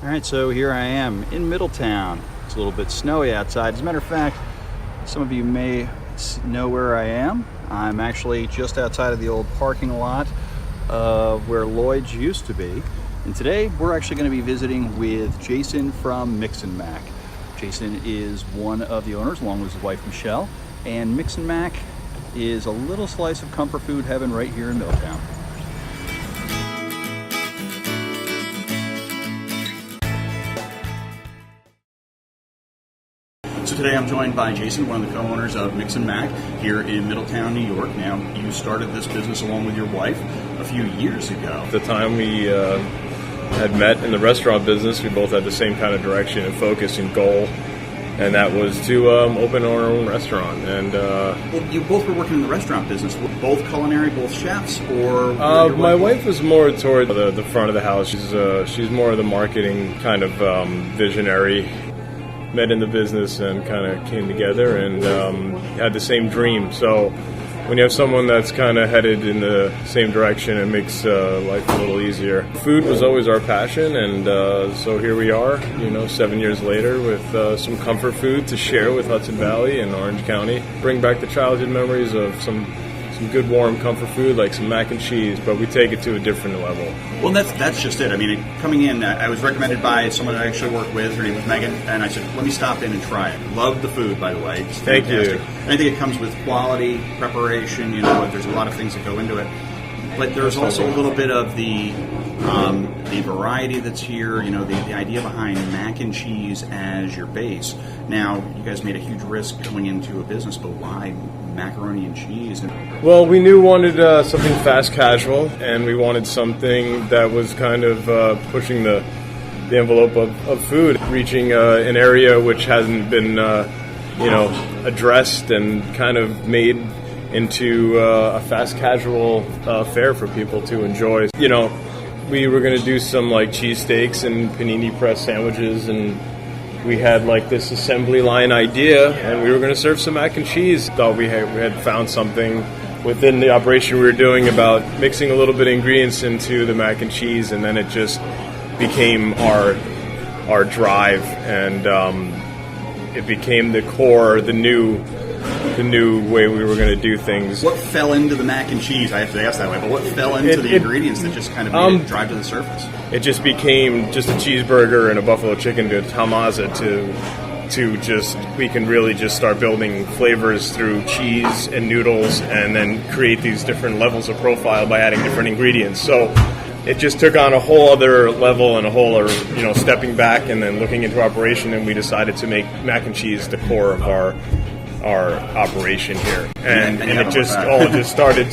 All right, so here I am in Middletown. It's a little bit snowy outside. As a matter of fact, some of you may know where I am. I'm actually just outside of the old parking lot of where Lloyd's used to be. And today we're actually going to be visiting with Jason from Mix and Mac. Jason is one of the owners along with his wife Michele, and Mix and Mac is a little slice of comfort food heaven right here in Middletown. So today I'm joined by Jason, one of the co-owners of Mix and Mac here in Middletown, New York. Now, you started this business along with your wife a few years ago. At the time we had met in the restaurant business, we both had the same kind of direction and focus and goal, and that was to open our own restaurant. And well, you both were working in the restaurant business, both culinary, both chefs, or? My wife was more toward the front of the house. She's more of the marketing kind of visionary. Met in the business and kind of came together and had the same dream. So when you have someone that's kind of headed in the same direction, it makes life a little easier. Food was always our passion, and so here we are, 7 years later with some comfort food to share with Hudson Valley and Orange County. Bring back the childhood memories of some good warm comfort food like some mac and cheese, but we take it to a different level. Well, that's just it. I mean, coming in, I was recommended by someone I actually work with. Her name was Megan, and I said, let me stop in and try it. Love the food, by the way. It's fantastic. Thank you. And I think it comes with quality, preparation, there's a lot of things that go into it. But there's also a little bit of the variety that's here, the idea behind mac and cheese as your base. Now, you guys made a huge risk going into a business, but why macaroni and cheese? Well, we knew we wanted something fast casual, and we wanted something that was kind of pushing the envelope of food, reaching an area which hasn't been addressed and kind of made into a fast casual fare for people to enjoy. We were going to do some like cheesesteaks and panini press sandwiches, and we had like this assembly line idea, and we were going to serve some mac and cheese. Thought we had found something within the operation we were doing about mixing a little bit of ingredients into the mac and cheese, and then it just became our drive, and it became the core, the new way we were going to do things. What fell into the mac and cheese? I have to ask that way, but what fell into the ingredients that just kind of made it drive to the surface? It just became just a cheeseburger and a buffalo chicken to Tamaza to just, we can really just start building flavors through cheese and noodles, and then create these different levels of profile by adding different ingredients. So it just took on a whole other level and a whole other, stepping back and then looking into operation, and we decided to make mac and cheese the core of our operation here, and it just started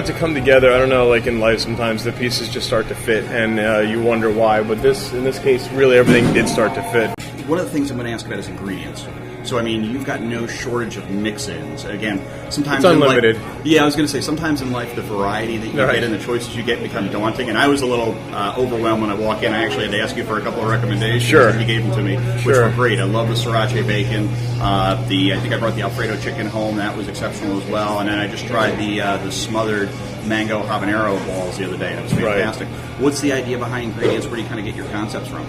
to come together. I don't know, like in life sometimes the pieces just start to fit, and you wonder why, but in this case really everything did start to fit. One of the things I'm going to ask about is ingredients. So, I mean, you've got no shortage of mix-ins. Again, sometimes it's unlimited. I was going to say, sometimes in life, the variety that you get and the choices you get become daunting. And I was a little overwhelmed when I walked in. I actually had to ask you for a couple of recommendations. Sure. And you gave them to me, which were great. I love the sriracha bacon. I think I brought the Alfredo chicken home. That was exceptional as well. And then I just tried the smothered mango habanero balls the other day. That was fantastic. Right. What's the idea behind ingredients? Where do you kind of get your concepts from?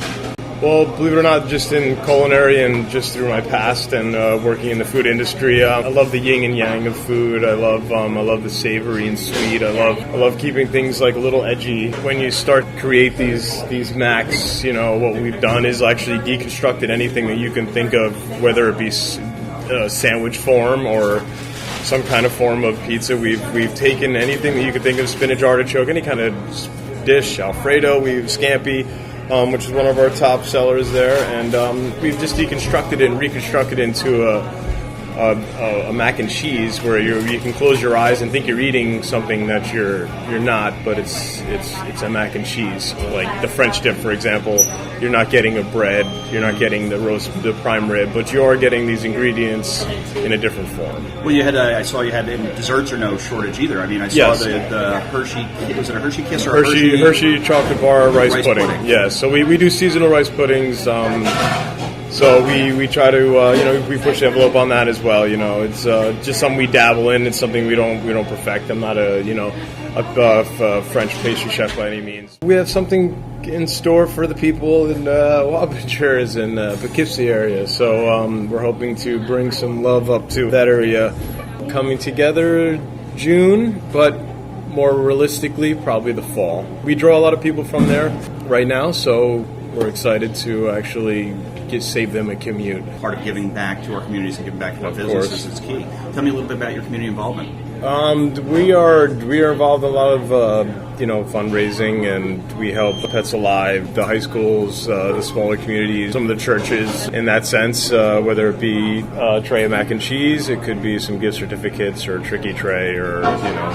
Well, believe it or not, just in culinary and just through my past and working in the food industry, I love the yin and yang of food. I love the savory and sweet. I love keeping things like a little edgy. When you start to create these Macs, what we've done is actually deconstructed anything that you can think of, whether it be sandwich form or some kind of form of pizza. We've taken anything that you could think of, spinach, artichoke, any kind of dish, Alfredo, scampi, which is one of our top sellers there, and we've just deconstructed it and reconstructed it into a mac and cheese where you can close your eyes and think you're eating something that you're not, but it's a mac and cheese. Like the French dip, for example, you're not getting a bread, you're not getting the prime rib, but you are getting these ingredients in a different form. Well, I saw you had in desserts are no shortage either. I mean, I saw the Hershey, was it a Hershey Kiss or Hershey chocolate bar rice pudding? Yes, so we do seasonal rice puddings. So we try to we push the envelope on that as well. It's just something we dabble in. It's something we don't perfect. I'm not French pastry chef by any means. We have something in store for the people in Wabachuras and Poughkeepsie area, so we're hoping to bring some love up to that area. Coming together June, but more realistically, probably the fall. We draw a lot of people from there right now, so we're excited to actually save them a commute. Part of giving back to our communities and giving back to our businesses is key. Tell me a little bit about your community involvement. We are involved in a lot of fundraising, and we help Pets Alive, the high schools, the smaller communities, some of the churches. In that sense, whether it be a tray of mac and cheese, it could be some gift certificates or a tricky tray, or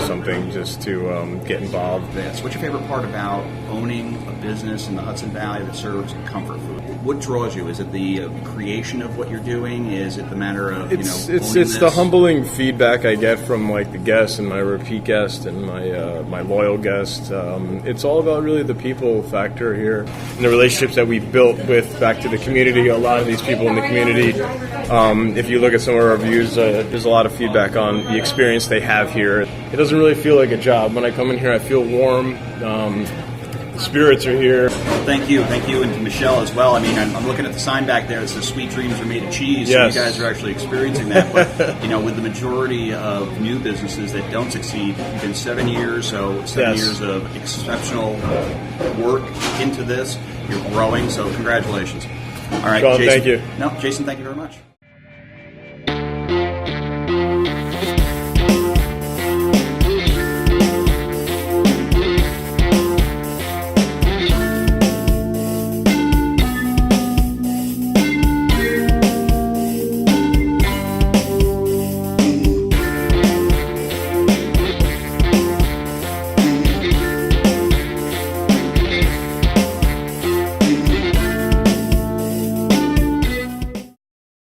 something just to get involved. What's your favorite part about owning a business in the Hudson Valley that serves comfort food? What draws you? Is it the creation of what you're doing? Is it the matter of it's the humbling feedback I get from like the guests and my repeat guests and my loyal guests. It's all about really the people factor here and the relationships that we've built with back to the community. A lot of these people in the community, if you look at some of our reviews, there's a lot of feedback on the experience they have here. It doesn't really feel like a job. When I come in here, I feel warm. The spirits are here. Thank you, and to Michele as well. I mean, I'm looking at the sign back there. It says "Sweet dreams are made of cheese." Yes. So you guys are actually experiencing that. But with the majority of new businesses that don't succeed, you've been 7 years, so 7 years of exceptional work into this. You're growing, so congratulations. All right, Sean, Jason, thank you. No, Jason, thank you very much.